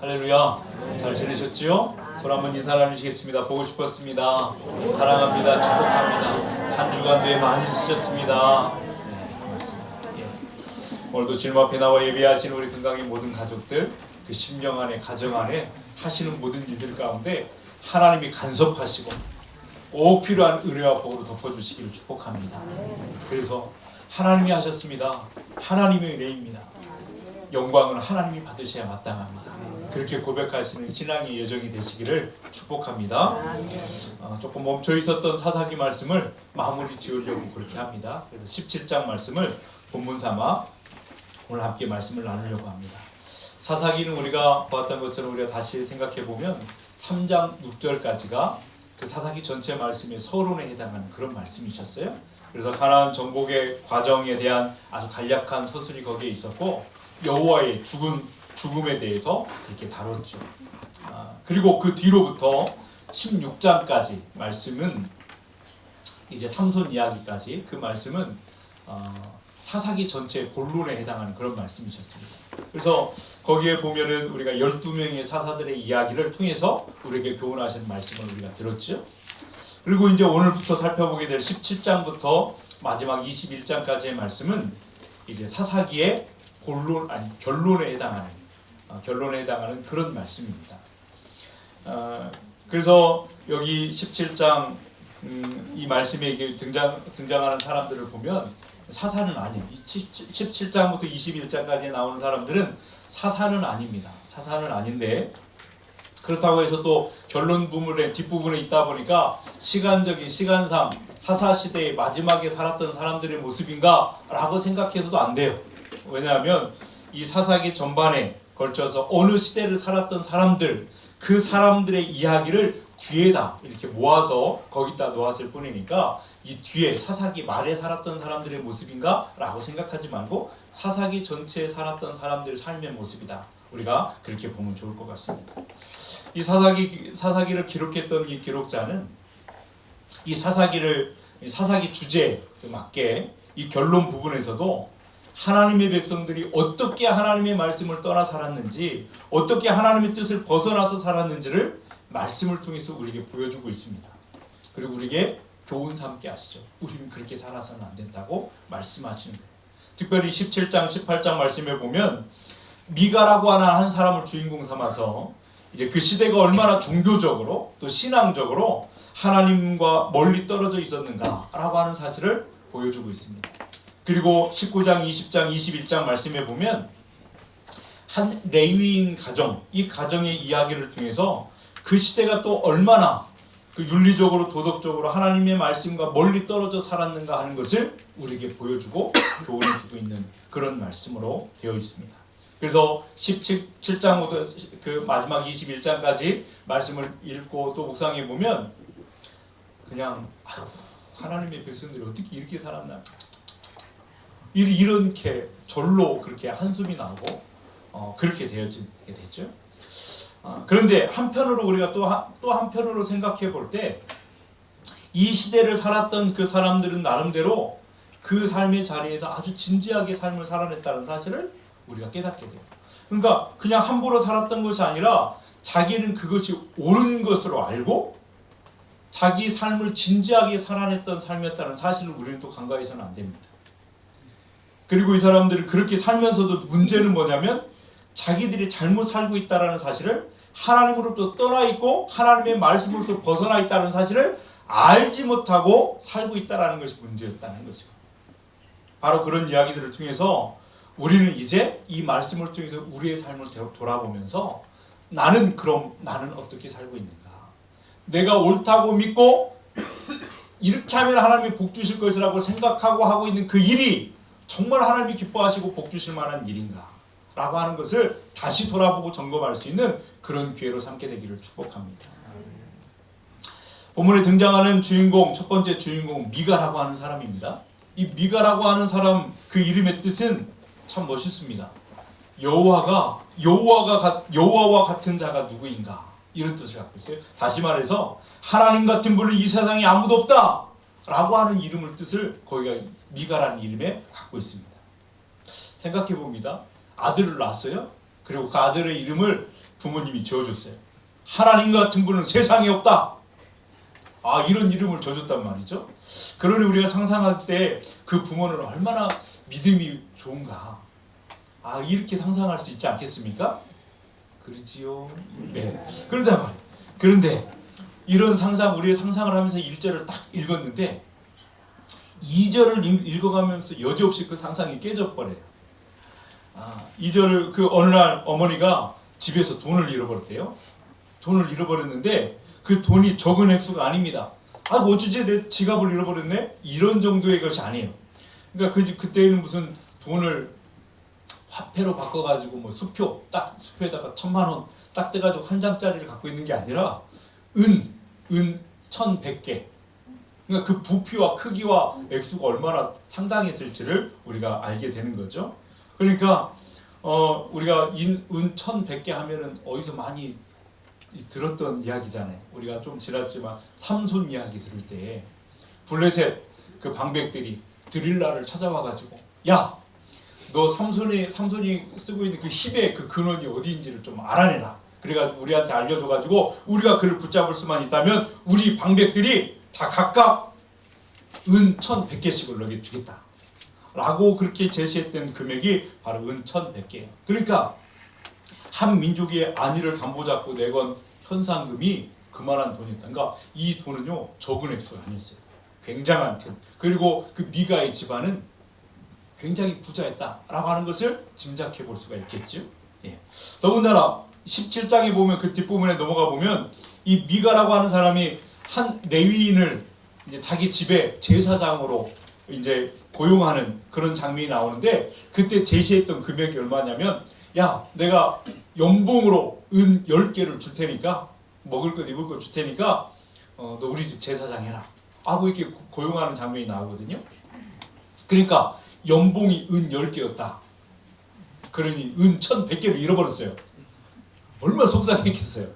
할렐루야. 잘 지내셨지요? 손 한번 인사 나누시겠습니다. 보고 싶었습니다. 사랑합니다. 축복합니다. 한 주간도 많이 쓰셨습니다. 네, 고맙습니다. 예. 오늘도 주님 앞에 나와 예배하시는 우리 건강의 모든 가족들, 그 심령 안에, 가정 안에 하시는 모든 일들 가운데 하나님이 간섭하시고 꼭 필요한 은혜와 복으로 덮어주시기를 축복합니다. 그래서 하나님이 하셨습니다. 하나님의 은혜입니다. 영광은 하나님이 받으셔야 마땅합니다. 그렇게 고백하시는 신앙의 여정이 되시기를 축복합니다. 조금 멈춰 있었던 사사기 말씀을 마무리 지으려고 그렇게 합니다. 그래서 17장 말씀을 본문 삼아 오늘 함께 말씀을 나누려고 합니다. 사사기는 우리가 보았던 것처럼 우리가 다시 생각해 보면 3장 6절까지가 그 사사기 전체 말씀의 서론에 해당하는 그런 말씀이셨어요. 그래서 가나안 정복의 과정에 대한 아주 간략한 서술이 거기에 있었고 여호와의 죽음에 대해서 그렇게 다뤘죠. 그리고 그 뒤로부터 16장까지 말씀은 이제 삼손 이야기까지 그 말씀은 사사기 전체의 본론에 해당하는 그런 말씀이셨습니다. 그래서 거기에 보면은 우리가 12명의 사사들의 이야기를 통해서 우리에게 교훈하시는 말씀을 우리가 들었죠. 그리고 이제 오늘부터 살펴보게 될 17장부터 마지막 21장까지의 말씀은 이제 사사기의 결론에 해당하는 그런 말씀입니다. 그래서 여기 17장 이 말씀에 등장하는 사람들을 보면 사사는 아니에요. 17장부터 21장까지 나오는 사람들은 사사는 아닙니다. 사사는 아닌데 그렇다고 해서 또 결론 부분의 뒷부분에 있다 보니까 시간상 사사 시대의 마지막에 살았던 사람들의 모습인가 라고 생각해서도 안 돼요. 왜냐하면 이 사사기 전반에 걸쳐서 어느 시대를 살았던 사람들, 그 사람들의 이야기를 뒤에다 이렇게 모아서 거기다 놓았을 뿐이니까 이 뒤에 사사기 말에 살았던 사람들의 모습인가 라고 생각하지 말고 사사기 전체에 살았던 사람들의 삶의 모습이다. 우리가 그렇게 보면 좋을 것 같습니다. 이 사사기를 기록했던 이 기록자는 이 사사기 주제에 맞게 이 결론 부분에서도 하나님의 백성들이 어떻게 하나님의 말씀을 떠나 살았는지, 어떻게 하나님의 뜻을 벗어나서 살았는지를 말씀을 통해서 우리에게 보여주고 있습니다. 그리고 우리에게 교훈 삼게 하시죠. 우리는 그렇게 살아서는 안 된다고 말씀하시는 거예요. 특별히 17장, 18장 말씀에 보면 미가라고 하는 한 사람을 주인공 삼아서 이제 그 시대가 얼마나 종교적으로 또 신앙적으로 하나님과 멀리 떨어져 있었는가라고 하는 사실을 보여주고 있습니다. 그리고 19장, 20장, 21장 말씀에 보면 한 레위인 가정, 이 가정의 이야기를 통해서 그 시대가 또 얼마나 그 윤리적으로 도덕적으로 하나님의 말씀과 멀리 떨어져 살았는가 하는 것을 우리에게 보여주고 교훈을 주고 있는 그런 말씀으로 되어 있습니다. 그래서 17장부터 그 마지막 21장까지 말씀을 읽고 또 묵상해 보면 그냥 하나님의 백성들이 어떻게 이렇게 살았나 이렇게 절로 그렇게 한숨이 나고 그렇게 되어지게 됐죠. 그런데 한편으로 우리가 또 한편으로 생각해 볼 때 이 시대를 살았던 그 사람들은 나름대로 그 삶의 자리에서 아주 진지하게 삶을 살아냈다는 사실을 우리가 깨닫게 돼요. 그러니까 그냥 함부로 살았던 것이 아니라 자기는 그것이 옳은 것으로 알고 자기 삶을 진지하게 살아냈던 삶이었다는 사실을 우리는 또 간과해서는 안 됩니다. 그리고 이 사람들은 그렇게 살면서도 문제는 뭐냐면 자기들이 잘못 살고 있다는 사실을 하나님으로부터 떠나 있고 하나님의 말씀으로부터 벗어나 있다는 사실을 알지 못하고 살고 있다는 것이 문제였다는 거죠. 바로 그런 이야기들을 통해서 우리는 이제 이 말씀을 통해서 우리의 삶을 돌아보면서 나는 어떻게 살고 있는가? 내가 옳다고 믿고 이렇게 하면 하나님이 복 주실 것이라고 생각하고 하고 있는 그 일이 정말 하나님이 기뻐하시고 복 주실 만한 일인가? 라고 하는 것을 다시 돌아보고 점검할 수 있는 그런 기회로 삼게 되기를 축복합니다. 본문에 등장하는 주인공, 첫 번째 주인공 미가라고 하는 사람입니다. 이 미가라고 하는 사람 그 이름의 뜻은 참 멋있습니다. 여호와와 같은 자가 누구인가 이런 뜻을 갖고 있어요. 다시 말해서 하나님 같은 분은 이 세상에 아무도 없다 라고 하는 뜻을 거기가 미가라는 이름에 갖고 있습니다. 생각해 봅니다. 아들을 낳았어요. 그리고 그 아들의 이름을 부모님이 지어줬어요. 하나님 같은 분은 세상에 없다. 이런 이름을 줘줬단 말이죠. 그러니 우리가 상상할 때 그 부모는 얼마나 믿음이 좋은가. 이렇게 상상할 수 있지 않겠습니까? 그러지요. 네. 그런데 이런 상상, 우리의 상상을 하면서 1절을 딱 읽었는데 2절을 읽어가면서 여지없이 그 상상이 깨져버려요. 2절을 어느 날 어머니가 집에서 돈을 잃어버렸대요. 돈을 잃어버렸는데 그 돈이 적은 액수가 아닙니다. 어쩌지 내 지갑을 잃어버렸네? 이런 정도의 것이 아니에요. 그러니까 그때는 무슨 돈을 화폐로 바꿔가지고 뭐 수표에다가 1,000만 원 딱 떼가지고 한 장짜리를 갖고 있는 게 아니라 은 1,100개. 그러니까 그 부피와 크기와 액수가 얼마나 상당했을지를 우리가 알게 되는 거죠. 그러니까 우리가 은 1,100개 하면은 어디서 많이 들었던 이야기잖아요. 우리가 좀 지났지만 삼손 이야기 들을 때 블레셋 그 방백들이 드릴라를 찾아와가지고 야, 너 삼손이 쓰고 있는 그 힘의 그 근원이 어디인지를 좀 알아내라. 그래가지고 우리한테 알려줘가지고 우리가 그를 붙잡을 수만 있다면 우리 방백들이 다 각각 은 1,100개씩을 너에게 주겠다. 라고 그렇게 제시했던 금액이 바로 은 1,100개예요. 그러니까 한 민족의 안위를 담보잡고 내건 현상금이 그만한 돈이었다. 그러니까 이 돈은요 적은 액수가 아니었어요. 굉장한 돈. 그리고 그 미가의 집안은 굉장히 부자였다라고 하는 것을 짐작해 볼 수가 있겠죠. 예. 더군다나 17장에 보면 그 뒷부분에 넘어가 보면 이 미가라고 하는 사람이 한 레위인을 이제 자기 집에 제사장으로 이제 고용하는 그런 장면이 나오는데 그때 제시했던 금액이 얼마냐면 야, 내가 연봉으로 은 10개를 줄 테니까 먹을 것 입을 것 줄 테니까 너 우리 집 제사장 해라 하고 이렇게 고용하는 장면이 나오거든요. 그러니까 연봉이 은 10개였다. 그러니 은 1,100개를 잃어버렸어요. 얼마나 속상했겠어요.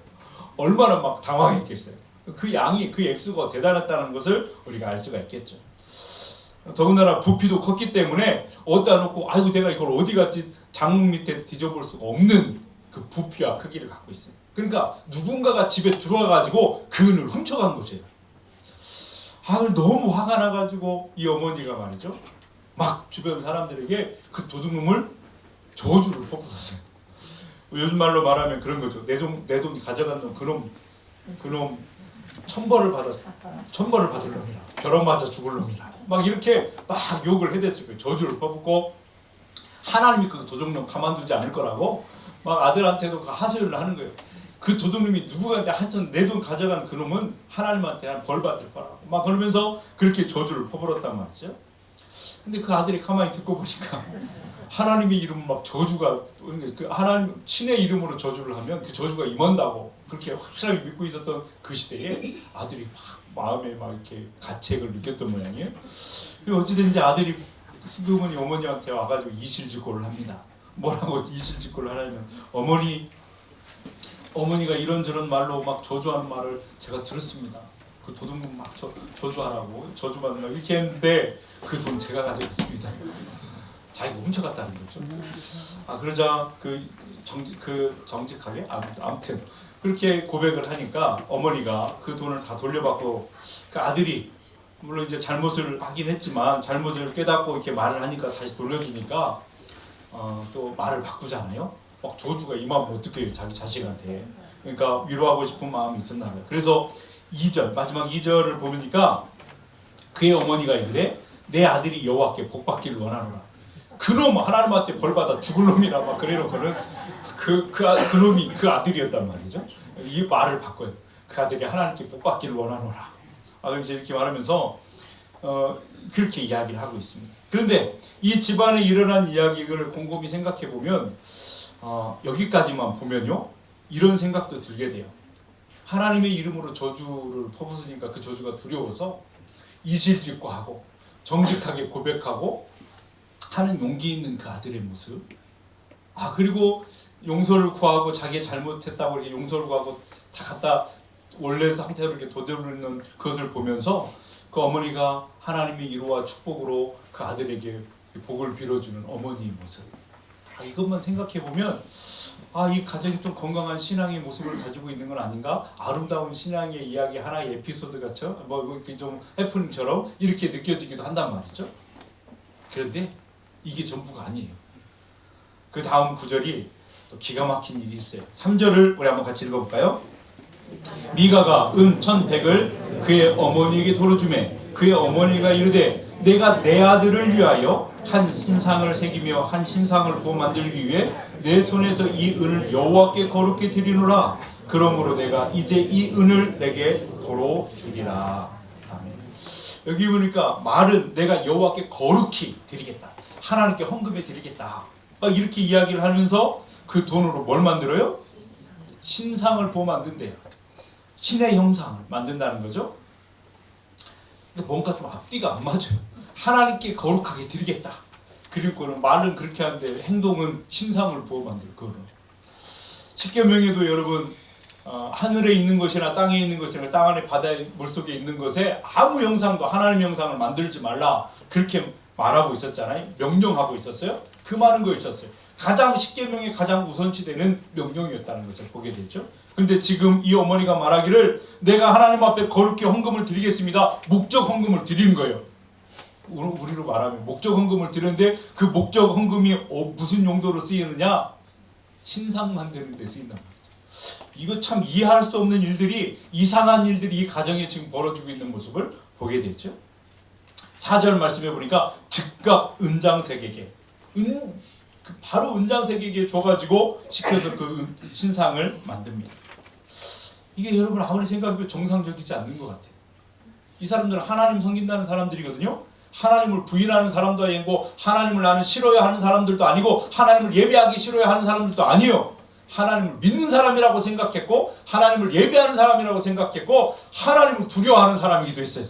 얼마나 막 당황했겠어요. 그 양이 그 액수가 대단했다는 것을 우리가 알 수가 있겠죠. 더군다나 부피도 컸기 때문에 어디다 놓고 아이고 내가 이걸 어디 갔지 장문 밑에 뒤져볼 수가 없는 그 부피와 크기를 갖고 있어요. 그러니까 누군가가 집에 들어와가지고 그 은을 훔쳐간 것이에요. 너무 화가 나가지고 이 어머니가 말이죠. 막 주변 사람들에게 그 도둑놈을 저주를 퍼붓었어요. 요즘 말로 말하면 그런 거죠. 내 돈 가져간 놈 그놈 천벌을 받을 놈이라. 벼락 맞아 죽을 놈이라. 막 이렇게 막 욕을 해댔을 거예요. 저주를 퍼붓고 하나님이 그 도둑놈 가만두지 않을 거라고 막 아들한테도 하소연을 하는 거예요. 그 도둑놈이 누구한테 하여튼 내 돈 가져간 그놈은 하나님한테 벌 받을 거라고 막 그러면서 그렇게 저주를 퍼붓었단 말이죠. 근데 그 아들이 가만히 듣고 보니까 하나님의 이름 막 저주가 그 하나님 신의 이름으로 저주를 하면 그 저주가 임한다고 그렇게 확실하게 믿고 있었던 그 시대에 아들이 막 마음에 막 이렇게 가책을 느꼈던 모양이에요. 어찌든지 아들이 시부모니 어머니한테 와가지고 이실직고를 합니다. 뭐라고 이실직고를 하냐면 어머니가 이런저런 말로 막 저주하는 말을 제가 들었습니다. 그 도둑놈 막 저주하라고 저주받는 이렇게 했는데 그 돈 제가 가져갔습니다. 자기가 훔쳐갔다는 거죠. 그러자 정직하게 아무튼 그렇게 고백을 하니까 어머니가 그 돈을 다 돌려받고 그 아들이 물론 이제 잘못을 하긴 했지만 잘못을 깨닫고 이렇게 말을 하니까 다시 돌려주니까 또 말을 바꾸잖아요. 막 저주가 임하면 어떡해요 자기 자식한테. 그러니까 위로하고 싶은 마음이 있었나 봐요. 그래서 2절 마지막 2절을 보니까 그의 어머니가 이르되 내 아들이 여호와께 복받기를 원하노라. 그놈 하나님한테 벌받아 죽을 놈이라 막 그래놓고는 그놈이 그 아들이었단 말이죠. 이 말을 바꿔요. 그 아들이 하나님께 복받기를 원하노라. 그래서 이렇게 말하면서 그렇게 이야기를 하고 있습니다. 그런데 이 집안에 일어난 이야기를 곰곰이 생각해 보면 여기까지만 보면요 이런 생각도 들게 돼요. 하나님의 이름으로 저주를 퍼붓으니까 그 저주가 두려워서 이실직고하고 정직하게 고백하고 하는 용기 있는 그 아들의 모습. 그리고 용서를 구하고 자기 잘못했다고 이렇게 용서를 구하고 다 갖다 원래 상태로 이렇게 되돌리는 그것을 보면서 그 어머니가 하나님의 위로와 축복으로 그 아들에게 복을 빌어주는 어머니의 모습. 이것만 생각해 보면 이 가정이 좀 건강한 신앙의 모습을 가지고 있는 건 아닌가? 아름다운 신앙의 이야기 하나의 에피소드 같죠? 이렇게 좀 해프닝처럼 이렇게 느껴지기도 한단 말이죠. 그런데 이게 전부가 아니에요. 그 다음 구절이 또 기가 막힌 일이 있어요. 3절을 우리 한번 같이 읽어볼까요? 미가가 은 1,100을 그의 어머니에게 도로 주매 그의 어머니가 이르되 내가 내 아들을 위하여 한 신상을 새기며 한 신상을 부어 만들기 위해 내 손에서 이 은을 여호와께 거룩히 드리노라. 그러므로 내가 이제 이 은을 내게 도로 주리라. 아멘. 여기 보니까 말은 내가 여호와께 거룩히 드리겠다. 하나님께 헌금해 드리겠다. 막 이렇게 이야기를 하면서 그 돈으로 뭘 만들어요? 신상을 부어 만든대요. 신의 형상을 만든다는 거죠. 뭔가 좀 앞뒤가 안 맞아요. 하나님께 거룩하게 드리겠다. 그리고는 말은 그렇게 하는데 행동은 신상을 부어 만들 거는. 십계명에도 여러분 하늘에 있는 것이나 땅에 있는 것이나 땅 안에 바다의 물속에 있는 것에 아무 형상도 하나님 형상을 만들지 말라 그렇게 말하고 있었잖아요. 명령하고 있었어요. 그 많은 거 있었어요. 가장 십계명의 가장 우선시되는 명령이었다는 것을 보게 됐죠. 근데 지금 이 어머니가 말하기를 내가 하나님 앞에 거룩히 헌금을 드리겠습니다. 목적 헌금을 드리는 거예요. 우리로 말하면 목적 헌금을 드리는데 그 목적 헌금이 무슨 용도로 쓰이느냐? 신상 만드는 데 쓰인다. 이거 참 이해할 수 없는 일들이 이상한 일들이 이 가정에 지금 벌어지고 있는 모습을 보게 됐죠. 4절 말씀해 보니까 즉각 은장색에게 바로 은장색에게 줘가지고 시켜서 그 신상을 만듭니다. 이게 여러분 아무리 생각해도 정상적이지 않는 것 같아요. 이 사람들은 하나님 섬긴다는 사람들이거든요. 하나님을 부인하는 사람도 아니고 하나님을 나는 싫어야 하는 사람들도 아니고 하나님을 예배하기 싫어야 하는 사람들도 아니에요. 하나님을 믿는 사람이라고 생각했고 하나님을 예배하는 사람이라고 생각했고 하나님을 두려워하는 사람이기도 했어요.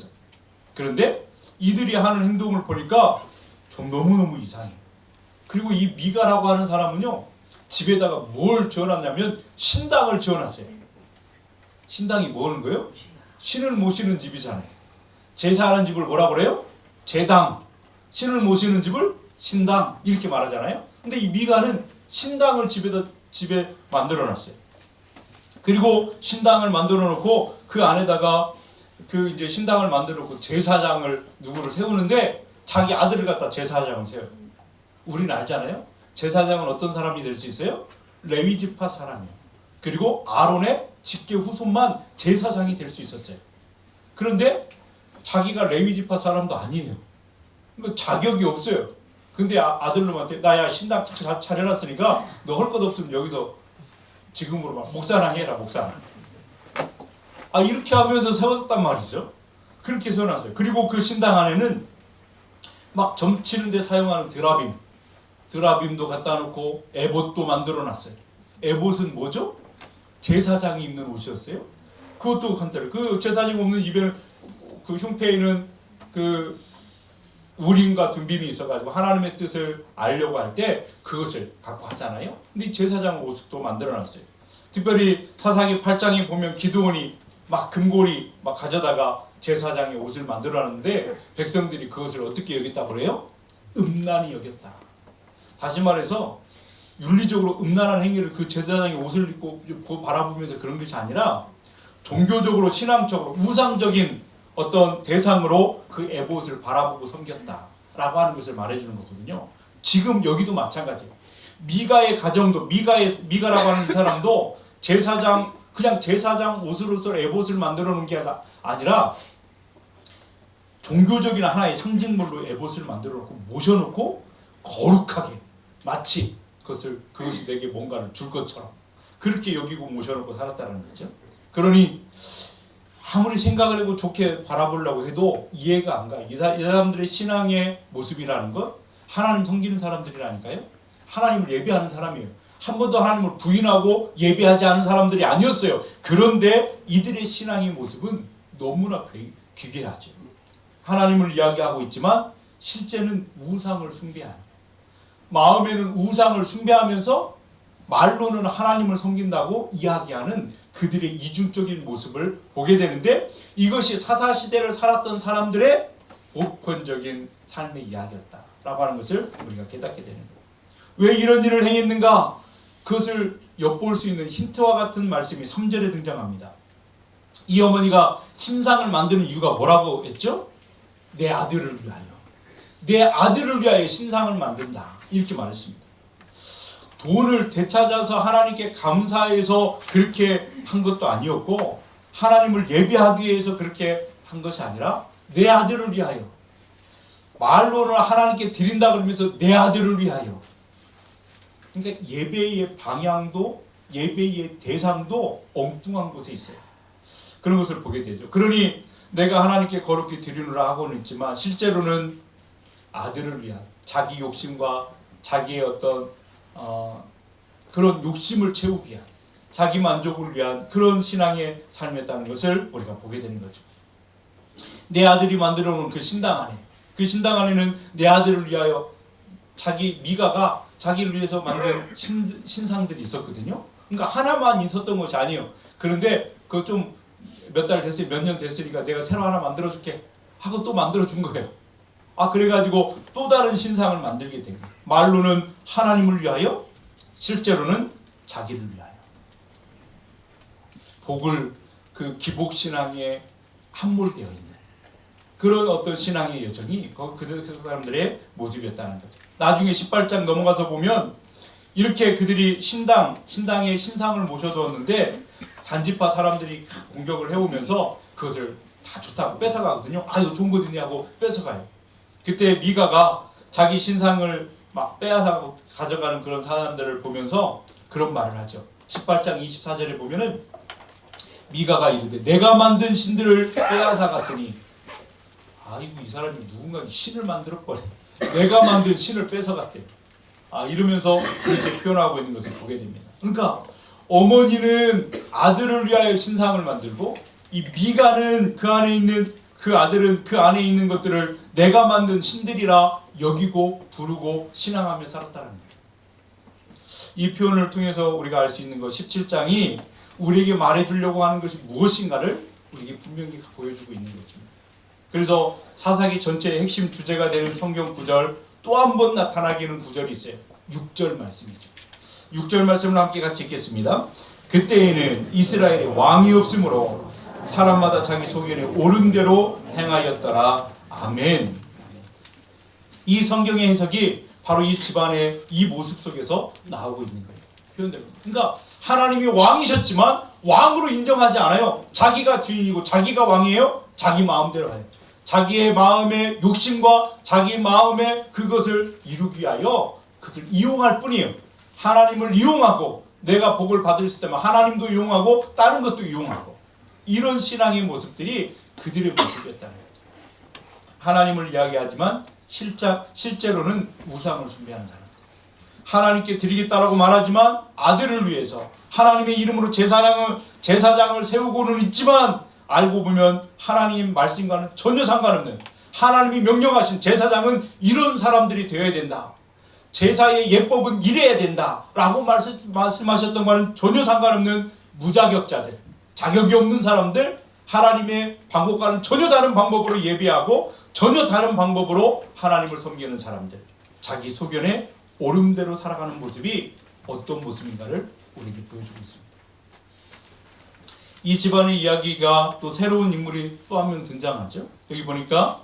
그런데 이들이 하는 행동을 보니까 좀 너무너무 이상해요. 그리고 이 미가라고 하는 사람은요 집에다가 뭘 지어놨냐면 신당을 지어놨어요. 신당이 뭐 하는 거예요? 신을 모시는 집이잖아요. 제사하는 집을 뭐라 그래요? 제당. 신을 모시는 집을 신당 이렇게 말하잖아요. 근데 이 미가는 신당을 집에 만들어놨어요. 그리고 신당을 만들어놓고 그 안에다가 그 이제 신당을 만들어놓고 제사장을 누구를 세우는데 자기 아들을 갖다 제사장을 세워요. 우리는 알잖아요. 제사장은 어떤 사람이 될 수 있어요? 레위 지파 사람이에요. 그리고 아론의 직계 후손만 제사장이 될 수 있었어요. 그런데 자기가 레위 지파 사람도 아니에요. 그러니까 자격이 없어요. 근데 아들놈한테 나야 신당 차려놨으니까 너 할 것 없으면 여기서 지금으로 막 목사랑 해라 목사랑. 이렇게 하면서 세워졌단 말이죠. 그렇게 세워놨어요. 그리고 그 신당 안에는 막 점치는 데 사용하는 드라빔도 갖다 놓고 에봇도 만들어놨어요. 에봇은 뭐죠? 제사장이 입는 옷이었어요. 그것도 간단해요. 그 제사장이 입는 입에는 그 흉패에는 그 우림과 둠빔이 있어가지고 하나님의 뜻을 알려고 할 때 그것을 갖고 하잖아요. 근데 이 제사장 옷도 만들어놨어요. 특별히 사사기 8장에 보면 기드온이 막 금고리 막 가져다가 제사장의 옷을 만들어놨는데 백성들이 그것을 어떻게 여겼다고 그래요? 음란히 여겼다. 다시 말해서 윤리적으로 음란한 행위를 그 제사장의 옷을 입고 바라보면서 그런 것이 아니라 종교적으로 신앙적으로 우상적인 어떤 대상으로 그 에봇을 바라보고 섬겼다라고 하는 것을 말해주는 거거든요. 지금 여기도 마찬가지예요. 미가의 가정도 미가라고 하는 이 사람도 그냥 제사장 옷으로서 에봇을 만들어 놓은 게 아니라 종교적인 하나의 상징물로 에봇을 만들어 놓고 모셔놓고 거룩하게 마치 그것이 내게 뭔가를 줄 것처럼 그렇게 여기고 모셔놓고 살았다는 거죠. 그러니 아무리 생각을 하고 좋게 바라보려고 해도 이해가 안 가요. 이 사람들의 신앙의 모습이라는 것 하나님 섬기는 사람들이라니까요. 하나님을 예배하는 사람이에요. 한 번도 하나님을 부인하고 예배하지 않은 사람들이 아니었어요. 그런데 이들의 신앙의 모습은 너무나 기괴하죠. 하나님을 이야기하고 있지만 실제는 우상을 숭배하는, 마음에는 우상을 숭배하면서 말로는 하나님을 섬긴다고 이야기하는 그들의 이중적인 모습을 보게 되는데 이것이 사사시대를 살았던 사람들의 보편적인 삶의 이야기였다라고 하는 것을 우리가 깨닫게 되는 거예요. 왜 이런 일을 행했는가? 그것을 엿볼 수 있는 힌트와 같은 말씀이 3절에 등장합니다. 이 어머니가 신상을 만드는 이유가 뭐라고 했죠? 내 아들을 위하여. 내 아들을 위하여 신상을 만든다. 이렇게 말했습니다. 돈을 되찾아서 하나님께 감사해서 그렇게 한 것도 아니었고, 하나님을 예배하기 위해서 그렇게 한 것이 아니라 내 아들을 위하여. 말로는 하나님께 드린다 그러면서 내 아들을 위하여. 그러니까 예배의 방향도 예배의 대상도 엉뚱한 곳에 있어요. 그런 것을 보게 되죠. 그러니 내가 하나님께 거룩히 드리노라 하고는 있지만 실제로는 아들을 위한 자기 욕심과 자기의 어떤 그런 욕심을 채우기 위한 자기 만족을 위한 그런 신앙의 삶이었다는 것을 우리가 보게 되는 거죠. 내 아들이 만들어 놓은 그 신당 안에, 그 신당 안에는 내 아들을 위하여 자기 미가가 자기를 위해서 만든 신상들이 있었거든요. 그러니까 하나만 있었던 것이 아니에요. 그런데 그거 좀 몇 달 됐어요. 몇 년 됐으니까 내가 새로 하나 만들어 줄게 하고 또 만들어 준 거예요. 그래가지고 또 다른 신상을 만들게 된 거예요. 말로는 하나님을 위하여, 실제로는 자기를 위하여. 복을 그 기복신앙에 함몰되어 있는 그런 어떤 신앙의 여정이 그 사람들의 모습이었다는 거죠. 나중에 18장 넘어가서 보면 이렇게 그들이 신당에 신상을 모셔두었는데 단지파 사람들이 공격을 해오면서 그것을 다 좋다고 뺏어가거든요. 이거 좋은 거든요 하고 뺏어가요. 그때 미가가 자기 신상을 막 빼앗아 가져가는 그런 사람들을 보면서 그런 말을 하죠. 18장 24절에 보면은 미가가 이르되 내가 만든 신들을 빼앗아 갔으니, 아이고 이 사람이 누군가 신을 만들어 버려. 내가 만든 신을 뺏어갔대. 이러면서 그렇게 표현하고 있는 것을 보게 됩니다. 그러니까 어머니는 아들을 위하여 신상을 만들고, 이 미가는 그 안에 있는 그 아들은 그 안에 있는 것들을 내가 만든 신들이라 여기고 부르고 신앙하며 살았다는 거예요. 이 표현을 통해서 우리가 알 수 있는 것, 17장이 우리에게 말해주려고 하는 것이 무엇인가를 우리에게 분명히 보여주고 있는 것입니다. 그래서 사사기 전체의 핵심 주제가 되는 성경 구절, 또 한 번 나타나기는 구절이 있어요. 6절 말씀이죠. 6절 말씀을 함께 같이 읽겠습니다. 그때에는 이스라엘에 왕이 없으므로 사람마다 자기 소견에 옳은 대로 행하였더라. 아멘. 이 성경의 해석이 바로 이 집안의 이 모습 속에서 나오고 있는 거예요. 표현대로. 그러니까 하나님이 왕이셨지만 왕으로 인정하지 않아요. 자기가 주인이고 자기가 왕이에요. 자기 마음대로 해요. 자기의 마음의 욕심과 자기 마음의 그것을 이루기 위하여 그것을 이용할 뿐이에요. 하나님을 이용하고 내가 복을 받을 수 있다면 하나님도 이용하고 다른 것도 이용하고, 이런 신앙의 모습들이 그들의 모습이었다는 거죠. 하나님을 이야기하지만 실제로는 우상을 숭배하는 사람들. 하나님께 드리겠다라고 말하지만 아들을 위해서 하나님의 이름으로 제사장을 세우고는 있지만 알고 보면 하나님 말씀과는 전혀 상관없는, 하나님이 명령하신 제사장은 이런 사람들이 되어야 된다, 제사의 예법은 이래야 된다 라고 말씀하셨던 것과는 전혀 상관없는 무자격자들, 자격이 없는 사람들, 하나님의 방법과는 전혀 다른 방법으로 예배하고 전혀 다른 방법으로 하나님을 섬기는 사람들, 자기 소견에 옳은 대로 살아가는 모습이 어떤 모습인가를 우리에게 보여주고 있습니다. 이 집안의 이야기가 또 새로운 인물이 또 한 명 등장하죠. 여기 보니까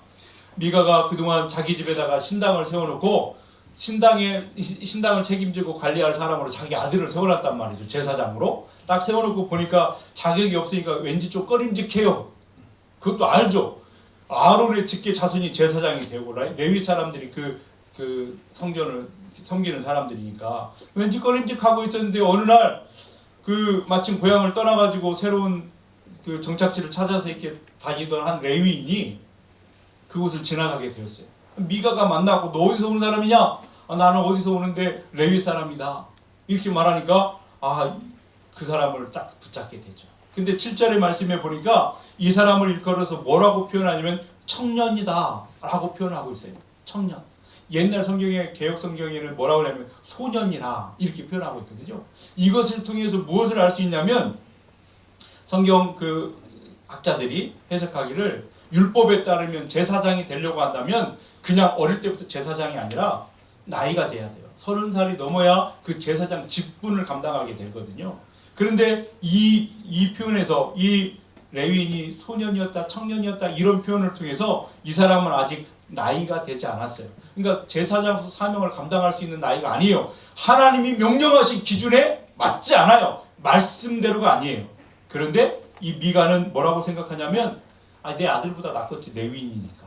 미가가 그동안 자기 집에다가 신당을 세워놓고 신당을 책임지고 관리할 사람으로 자기 아들을 세워놨단 말이죠. 제사장으로 딱 세워놓고 보니까 자격이 없으니까 왠지 좀 꺼림직해요. 그것도 알죠. 아론의 직계 자손이 제사장이 되고 레위 사람들이 그 성전을 섬기는 사람들이니까 왠지 꺼림직하고 있었는데 어느 날 마침 고향을 떠나가지고 새로운 그 정착지를 찾아서 이렇게 다니던 한 레위인이 그곳을 지나가게 되었어요. 미가가 만나고 너 어디서 오는 사람이냐? 나는 어디서 오는데 레위 사람이다. 이렇게 말하니까 그 사람을 딱 붙잡게 되죠. 근데 7절의 말씀에 보니까 이 사람을 일컬어서 뭐라고 표현하냐면 청년이다 라고 표현하고 있어요. 청년. 옛날 성경에, 개혁 성경에는 뭐라고 하냐면 소년이라 이렇게 표현하고 있거든요. 이것을 통해서 무엇을 알 수 있냐면 성경 그 학자들이 해석하기를 율법에 따르면 제사장이 되려고 한다면 그냥 어릴 때부터 제사장이 아니라 나이가 돼야 돼요. 30살이 넘어야 그 제사장 직분을 감당하게 되거든요. 그런데 이 표현에서 이 레위인이 소년이었다, 청년이었다 이런 표현을 통해서 이 사람은 아직 나이가 되지 않았어요. 그러니까 제사장 사명을 감당할 수 있는 나이가 아니에요. 하나님이 명령하신 기준에 맞지 않아요. 말씀대로가 아니에요. 그런데 이 미가는 뭐라고 생각하냐면 내 아들보다 낫겠지, 레위인이니까.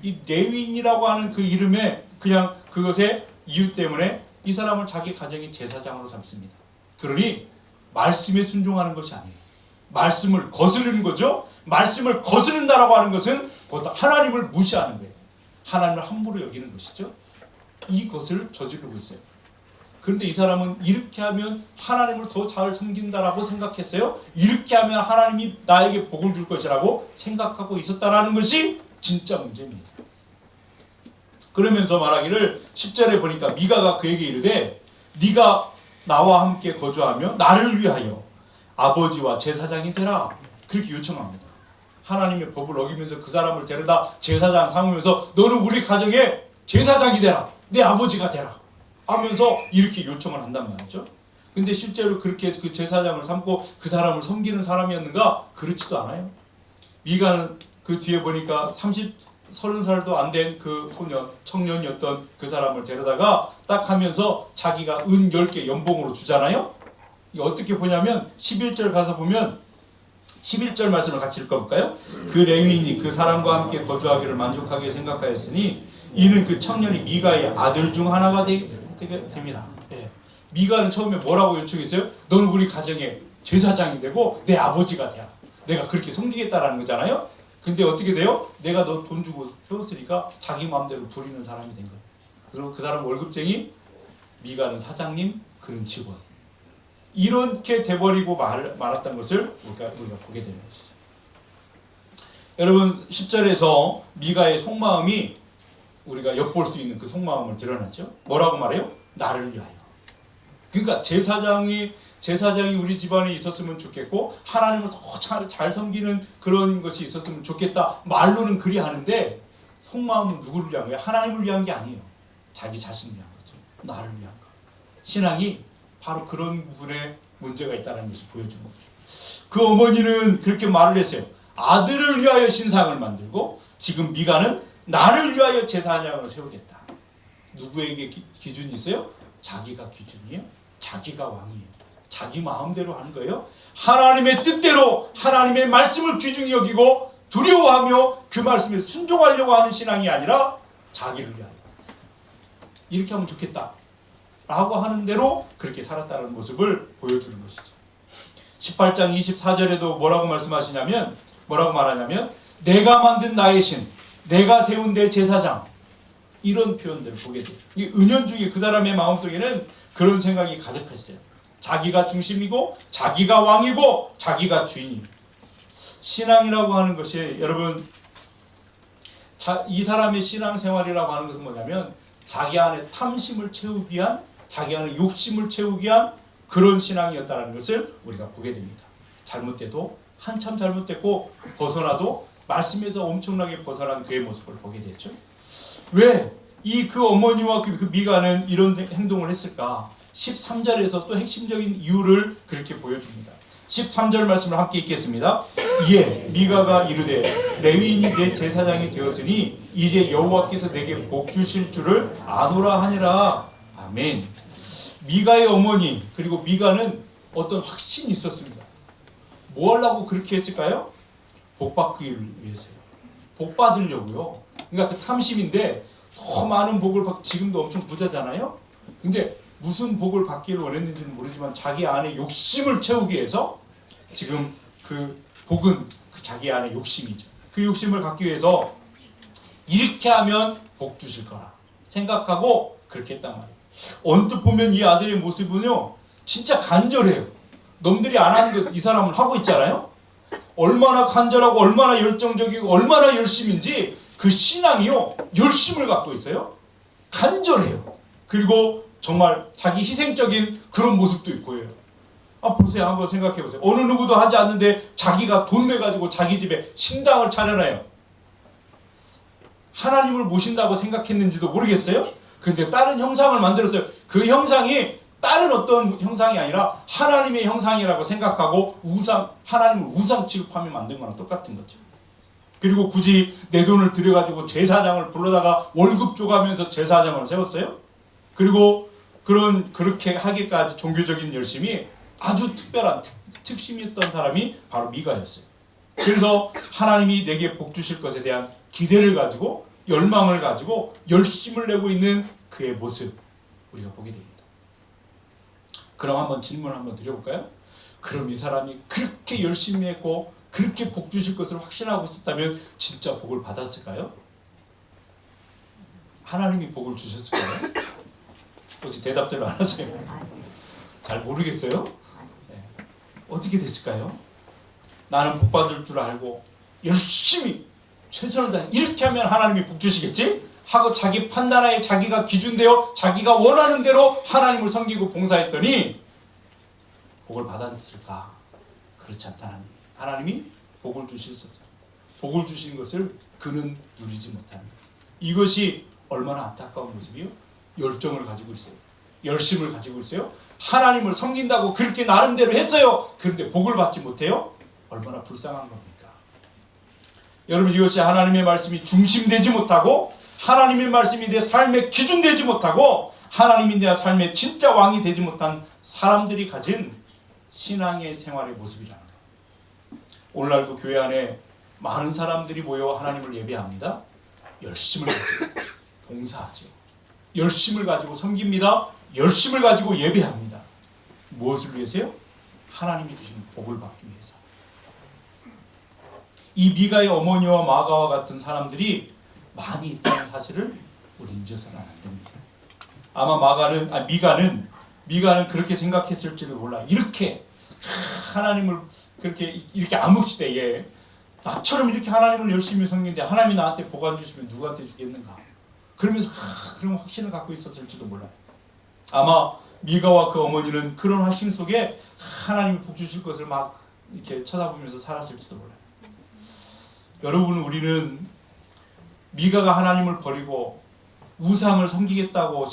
이 레위인이라고 하는 그 이름에 그냥 그것의 이유 때문에 이 사람을 자기 가정의 제사장으로 삼습니다. 그러니 말씀에 순종하는 것이 아니에요. 말씀을 거스르는 거죠. 말씀을 거스른다라고 하는 것은 곧 하나님을 무시하는 거예요. 하나님을 함부로 여기는 것이죠. 이것을 저지르고 있어요. 그런데 이 사람은 이렇게 하면 하나님을 더 잘 섬긴다라고 생각했어요. 이렇게 하면 하나님이 나에게 복을 줄 것이라고 생각하고 있었다라는 것이 진짜 문제입니다. 그러면서 말하기를 10절에 보니까 미가가 그에게 이르되 네가 나와 함께 거주하며 나를 위하여 아버지와 제사장이 되라. 그렇게 요청합니다. 하나님의 법을 어기면서 그 사람을 데려다 제사장 삼으면서 너는 우리 가정의 제사장이 되라. 내 아버지가 되라. 하면서 이렇게 요청을 한단 말이죠. 근데 실제로 그렇게 그 제사장을 삼고 그 사람을 섬기는 사람이었는가? 그렇지도 않아요. 미가는 그 뒤에 보니까 30살도 안 된 그 소년, 청년이었던 그 사람을 데려다가 딱 하면서 자기가 은 10개 연봉으로 주잖아요. 이게 어떻게 보냐면 11절 가서 보면 11절 말씀을 같이 읽어볼까요? 그 레위인이 그 사람과 함께 거주하기를 만족하게 생각하였으니 이는 그 청년이 미가의 아들 중 하나가 됩니다. 예. 미가는 처음에 뭐라고 요청했어요? 너는 우리 가정의 제사장이 되고 내 아버지가 돼야. 내가 그렇게 섬기겠다라는 거잖아요. 근데 어떻게 돼요? 내가 너 돈 주고 세웠으니까 자기 마음대로 부리는 사람이 된 거예요. 그리고 그 사람 월급쟁이, 미가는 사장님, 그는 직원. 이렇게 돼버리고 말았던 것을 우리가 보게 되는 것이죠. 여러분 10절에서 미가의 속마음이 우리가 엿볼 수 있는 그 속마음을 드러냈죠. 뭐라고 말해요? 나를 위하여. 그러니까 제사장이 우리 집안에 있었으면 좋겠고 하나님을 더 잘 섬기는 그런 것이 있었으면 좋겠다. 말로는 그리 하는데 속마음은 누구를 위한 거예요? 하나님을 위한 게 아니에요. 자기 자신을 위한 거죠. 나를 위한 거. 신앙이 바로 그런 부분에 문제가 있다는 것을 보여주는 거죠. 그 어머니는 그렇게 말을 했어요. 아들을 위하여 신상을 만들고 지금 미가는 나를 위하여 제사장을 세우겠다. 누구에게 기준이 있어요? 자기가 기준이에요. 자기가 왕이에요. 자기 마음대로 하는 거예요. 하나님의 뜻대로 하나님의 말씀을 귀중히 여기고 두려워하며 그 말씀에 순종하려고 하는 신앙이 아니라 자기를 위하여. 이렇게 하면 좋겠다. 라고 하는 대로 그렇게 살았다는 모습을 보여주는 것이죠. 18장 24절에도 뭐라고 말씀하시냐면 뭐라고 말하냐면 내가 만든 나의 신, 내가 세운 내 제사장 이런 표현들을 보게 돼요. 이 은연중에 그 사람의 마음속에는 그런 생각이 가득했어요. 자기가 중심이고 자기가 왕이고 자기가 주인이고 신앙이라고 하는 것이 여러분 이 사람의 신앙생활이라고 하는 것은 뭐냐면 자기 안에 탐심을 채우기 위한 자기 안에 욕심을 채우기 위한 그런 신앙이었다는 것을 우리가 보게 됩니다. 잘못돼도 한참 잘못됐고 벗어나도 말씀에서 엄청나게 벗어난 그의 모습을 보게 됐죠. 왜 그 어머니와 그 미가는 이런 행동을 했을까? 13절에서 또 핵심적인 이유를 그렇게 보여줍니다. 13절 말씀을 함께 읽겠습니다. 이에 미가가 이르되 레위인이 내 제사장이 되었으니 이제 여호와께서 내게 복 주실 줄을 아노라 하니라. 아멘. 미가의 어머니 그리고 미가는 어떤 확신이 있었습니다. 뭐 하려고 그렇게 했을까요? 복 받기 위해서요. 복 받으려고요. 그러니까 그 탐심인데 더 많은 복을 받고 지금도 엄청 부자잖아요. 근데 무슨 복을 받기를 원했는지는 모르지만 자기 안에 욕심을 채우기 위해서 지금 그 복은 그 자기 안에 욕심이죠. 그 욕심을 갖기 위해서 이렇게 하면 복 주실 거라 생각하고 그렇게 했단 말이에요. 언뜻 보면 이 아들의 모습은요 진짜 간절해요. 놈들이 안 하는 것 이 사람은 하고 있잖아요. 얼마나 간절하고 얼마나 열정적이고 얼마나 열심인지 그 신앙이요 열심을 갖고 있어요. 간절해요. 그리고 정말 자기 희생적인 그런 모습도 보여요. 보세요. 한번 생각해 보세요. 어느 누구도 하지 않는데 자기가 돈 내가지고 자기 집에 신당을 차려놔요. 하나님을 모신다고 생각했는지도 모르겠어요. 근데 다른 형상을 만들었어요. 그 형상이 다른 어떤 형상이 아니라 하나님의 형상이라고 생각하고 하나님을 우상 취급하며 만든 거랑 똑같은 거죠. 그리고 굳이 내 돈을 들여가지고 제사장을 불러다가 월급 줘가면서 제사장을 세웠어요. 그리고 그렇게 하기까지 종교적인 열심이 아주 특별한 특심이 있던 사람이 바로 미가였어요. 그래서 하나님이 내게 복 주실 것에 대한 기대를 가지고 열망을 가지고 열심을 내고 있는 그의 모습 우리가 보게 됩니다. 그럼 한번 질문 한번 드려볼까요? 그럼 이 사람이 그렇게 열심히 했고 그렇게 복 주실 것을 확신하고 있었다면 진짜 복을 받았을까요? 하나님이 복을 주셨을까요? 어찌 대답대로 안 하세요? 잘 모르겠어요? 네. 어떻게 됐을까요? 나는 복 받을 줄 알고 열심히 최선을 다해 이렇게 하면 하나님이 복 주시겠지? 하고 자기 판단하에 자기가 기준되어 자기가 원하는 대로 하나님을 섬기고 봉사했더니 복을 받았을까? 그렇지 않다. 하나님이 복을 주셨어요. 복을 주신 것을 그는 누리지 못합니다. 이것이 얼마나 안타까운 모습이요? 열정을 가지고 있어요. 열심을 가지고 있어요. 하나님을 섬긴다고 그렇게 나름대로 했어요. 그런데 복을 받지 못해요? 얼마나 불쌍한 겁니까? 여러분, 이것이 하나님의 말씀이 중심되지 못하고 하나님의 말씀이 내 삶의 기준 되지 못하고 하나님이 내 삶의 진짜 왕이 되지 못한 사람들이 가진 신앙의 생활의 모습이라는 거예요. 오늘날도 교회 안에 많은 사람들이 모여 하나님을 예배합니다. 열심을 가지고 봉사하죠. 열심을 가지고 섬깁니다. 열심을 가지고 예배합니다. 무엇을 위해서요? 하나님이 주신 복을 받기 위해서. 이 미가의 어머니와 마가와 같은 사람들이 많이 있다는 사실을 우리 잊어서는 안 됩니다. 아마 미가는 그렇게 생각했을지도 몰라. 이렇게 하나님을 이렇게 암흑시대에 나처럼 이렇게 하나님을 열심히 섬기는데 하나님이 나한테 복 안 주시면 누구한테 주겠는가? 그러면서 그런 확신을 갖고 있었을지도 몰라요. 아마 미가와 그 어머니는 그런 확신 속에 하나님이 복 주실 것을 막 이렇게 쳐다보면서 살았을지도 몰라요. 여러분, 우리는 미가가 하나님을 버리고 우상을 섬기겠다고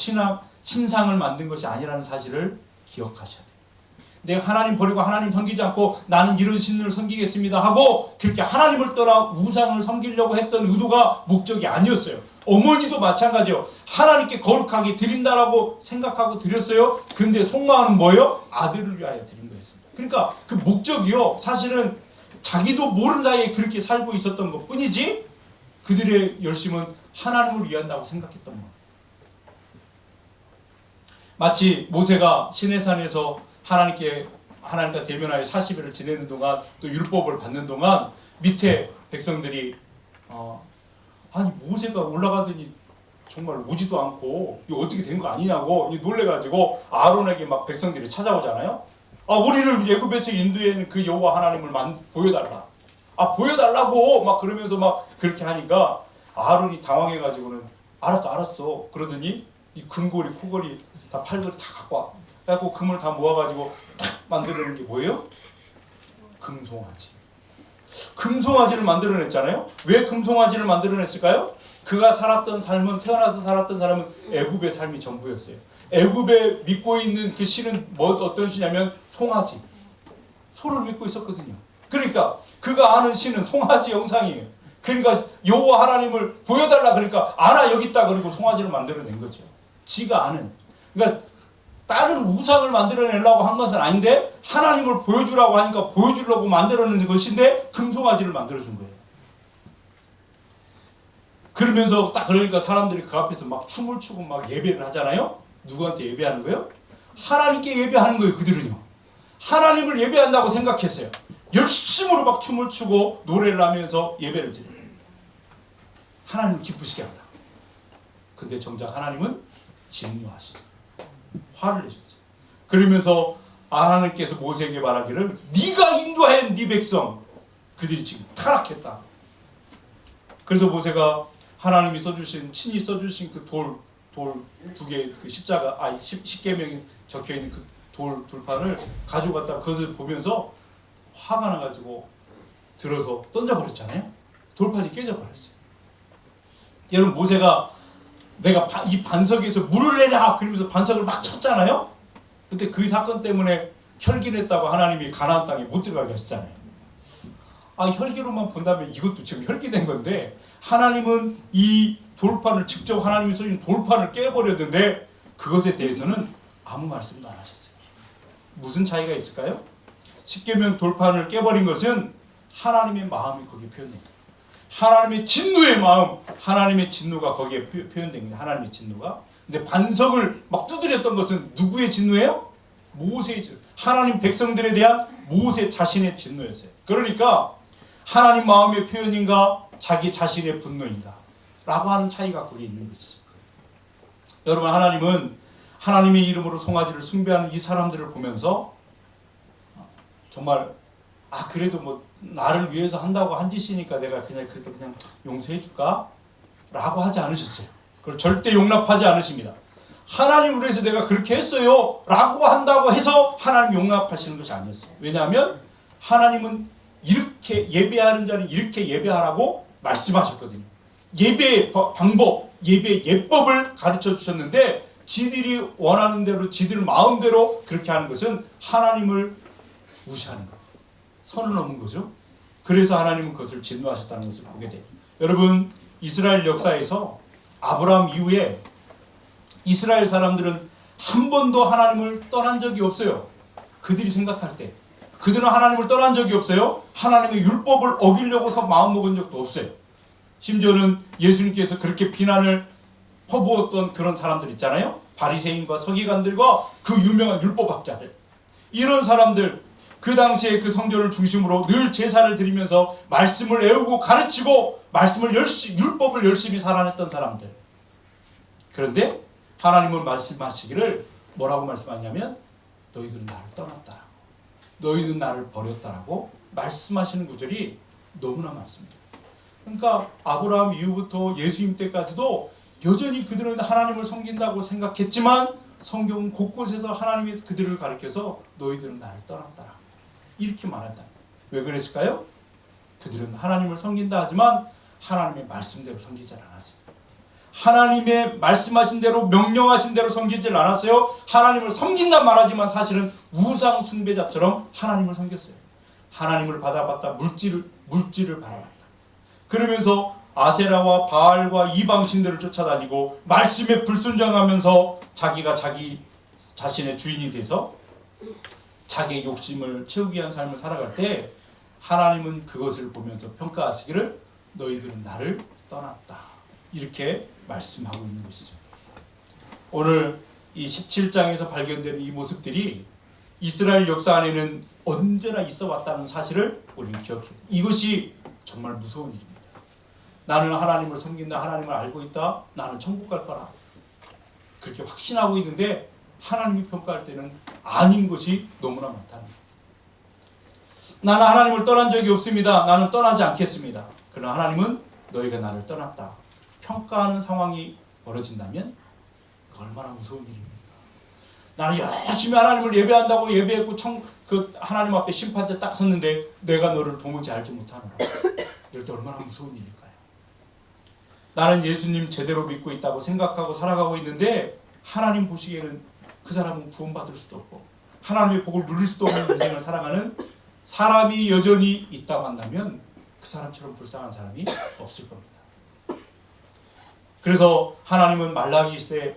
신상을 만든 것이 아니라는 사실을 기억하셔야 돼요. 내가 하나님 버리고 하나님 섬기지 않고 나는 이런 신을 섬기겠습니다 하고 그렇게 하나님을 떠나 우상을 섬기려고 했던 의도가 목적이 아니었어요. 어머니도 마찬가지예요. 하나님께 거룩하게 드린다라고 생각하고 드렸어요. 근데 속마음은 뭐예요? 아들을 위하여 드린 거였습니다. 그러니까 그 목적이요, 사실은 자기도 모르는 사이에 그렇게 살고 있었던 것 뿐이지 그들의 열심은 하나님을 위한다고 생각했던 거예요. 마치 모세가 시내산에서 하나님과 대면하여 40일을 지내는 동안 또 율법을 받는 동안 밑에 백성들이 아니 모세가 올라가더니 정말 오지도 않고 이거 어떻게 된 거 아니냐고 놀래가지고 아론에게 막 백성들이 찾아오잖아요. 우리를 애굽에서 인도하는 그 여호와 하나님을 보여달라. 보여달라고 막 그러면서 막 그렇게 하니까 아론이 당황해가지고는 알았어. 그러더니 이 금고리, 코고리, 다 팔걸이 다 갖고 와. 그래갖고 금을 다 모아가지고 탁 만들어낸 게 뭐예요? 금송아지. 금송아지를 만들어냈잖아요. 왜 금송아지를 만들어냈을까요? 그가 태어나서 살았던 삶은 애굽의 삶이 전부였어요. 애굽에 믿고 있는 그 신은 어떤 신이냐면 송아지. 소를 믿고 있었거든요. 그러니까 그가 아는 신은 송아지 형상이에요. 그러니까 여호와 하나님을 보여달라 그러니까 여기 있다 그리고 송아지를 만들어낸 거죠. 지가 아는. 그러니까 다른 우상을 만들어내려고 한 것은 아닌데 하나님을 보여주라고 하니까 보여주려고 만들어낸 것인데 금송아지를 만들어준 거예요. 그러면서 딱 그러니까 사람들이 그 앞에서 막 춤을 추고 막 예배를 하잖아요. 누구한테 예배하는 거예요? 하나님께 예배하는 거예요. 그들은요. 하나님을 예배한다고 생각했어요. 열심으로 막 춤을 추고 노래를 하면서 예배를 드려요. 하나님을 기쁘시게 한다. 근데 정작 하나님은 진노하시죠. 화를 내셨어요. 그러면서 하나님께서 모세에게 말하기를 네가 인도한 네 백성 그들이 지금 타락했다. 그래서 모세가 하나님이 친히 써주신 그 돌 두 개 그 십계명이 적혀 있는 그 돌판을 가져갔다 그것을 보면서 화가 나가지고 들어서 던져버렸잖아요. 돌판이 깨져버렸어요. 여러분, 모세가 내가 이 반석에서 물을 내라 그러면서 반석을 막 쳤잖아요. 그때 그 사건 때문에 혈기냈다고 하나님이 가나안 땅에 못 들어가게 하셨잖아요. 혈기로만 본다면 이것도 지금 혈기된 건데, 하나님은 이 돌판을 직접 하나님이 쏘신 돌판을 깨버렸는데 그것에 대해서는 아무 말씀도 안 하셨어요. 무슨 차이가 있을까요? 십계명 돌판을 깨버린 것은 하나님의 마음이 거기에 표현됩니다. 하나님의 진노의 마음, 하나님의 진노가 거기에 표현됩니다. 하나님의 진노가. 근데 반석을 막 두드렸던 것은 누구의 진노예요? 모세의 진노. 하나님 백성들에 대한 모세 자신의 진노였어요. 그러니까 하나님 마음의 표현인가 자기 자신의 분노인가 라고 하는 차이가 거기에 있는 것이죠. 여러분, 하나님은 하나님의 이름으로 송아지를 숭배하는 이 사람들을 보면서 정말 그래도 뭐 나를 위해서 한다고 한 짓이니까 내가 그래도 그냥 용서해 줄까? 라고 하지 않으셨어요. 그걸 절대 용납하지 않으십니다. 하나님을 위해서 내가 그렇게 했어요 라고 한다고 해서 하나님 용납하시는 것이 아니었어요. 왜냐하면 하나님은 이렇게 예배하는 자는 이렇게 예배하라고 말씀하셨거든요. 예배의 방법, 예배의 예법을 가르쳐 주셨는데 지들이 원하는 대로 지들 마음대로 그렇게 하는 것은 하나님을 무시하는 것, 선을 넘은 거죠. 그래서 하나님은 그것을 진노하셨다는 것을 보게 돼요. 여러분, 이스라엘 역사에서 아브라함 이후에 이스라엘 사람들은 한 번도 하나님을 떠난 적이 없어요. 그들이 생각할 때 그들은 하나님을 떠난 적이 없어요. 하나님의 율법을 어기려고서 마음먹은 적도 없어요. 심지어는 예수님께서 그렇게 비난을 퍼부었던 그런 사람들 있잖아요. 바리새인과 서기관들과 그 유명한 율법학자들, 이런 사람들, 그 당시에 그 성전을 중심으로 늘 제사를 드리면서 말씀을 애우고 가르치고 율법을 열심히 살아냈던 사람들. 그런데 하나님은 말씀하시기를 뭐라고 말씀하냐면 너희들은 나를 떠났다, 너희는 나를 버렸다라고 말씀하시는 구절이 너무나 많습니다. 그러니까 아브라함 이후부터 예수님 때까지도 여전히 그들은 하나님을 섬긴다고 생각했지만 성경 곳곳에서 하나님이 그들을 가리켜서 너희들은 나를 떠났다 이렇게 말한다. 왜 그랬을까요? 그들은 하나님을 섬긴다 하지만 하나님의 말씀대로 섬기지 않았어요. 하나님의 말씀하신 대로 명령하신 대로 섬기지 않았어요. 하나님을 섬긴다 말하지만 사실은 우상 숭배자처럼 하나님을 섬겼어요. 하나님을 받아봤다 물질을 바라봤다. 그러면서 아세라와 바알과 이방신들을 쫓아다니고 말씀에 불순종하면서 자기가 자기 자신의 주인이 돼서 자기의 욕심을 채우기 위한 삶을 살아갈 때 하나님은 그것을 보면서 평가하시기를 너희들은 나를 떠났다 이렇게 말씀하고 있는 것이죠. 오늘 이 17장에서 발견되는 이 모습들이 이스라엘 역사 안에는 언제나 있어 왔다는 사실을 우리는 기억해야 됩니다. 이것이 정말 무서운 일입니다. 나는 하나님을 섬긴다, 하나님을 알고 있다, 나는 천국 갈 거라 그렇게 확신하고 있는데 하나님이 평가할 때는 아닌 것이 너무나 많다는 거예요. 나는 하나님을 떠난 적이 없습니다. 나는 떠나지 않겠습니다. 그러나 하나님은 너희가 나를 떠났다 평가하는 상황이 벌어진다면 얼마나 무서운 일입니까? 나는 열심히 하나님을 예배한다고 예배했고 그 하나님 앞에 심판대 딱 섰는데 내가 너를 도무지 알지 못하노라. 이럴 때 얼마나 무서운 일일까요? 나는 예수님 제대로 믿고 있다고 생각하고 살아가고 있는데 하나님 보시기에는 그 사람은 구원받을 수도 없고 하나님의 복을 누릴 수도 없는 인생을 살아가는 사람이 여전히 있다고 한다면 그 사람처럼 불쌍한 사람이 없을 겁니다. 그래서 하나님은 말라기 시대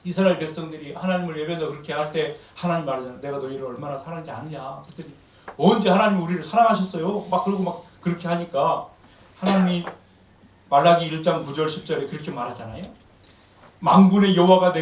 이스라엘 백성들이 하나님을 예배한다고 그렇게 할 때 하나님 말하잖아요. 내가 너희를 얼마나 사랑하지 아느냐. 그랬더니 언제 하나님이 우리를 사랑하셨어요? 막 그러고 막 그렇게 하니까 하나님이 말라기 1장 9절 10절에 그렇게 말하잖아요. 만군의 여호와가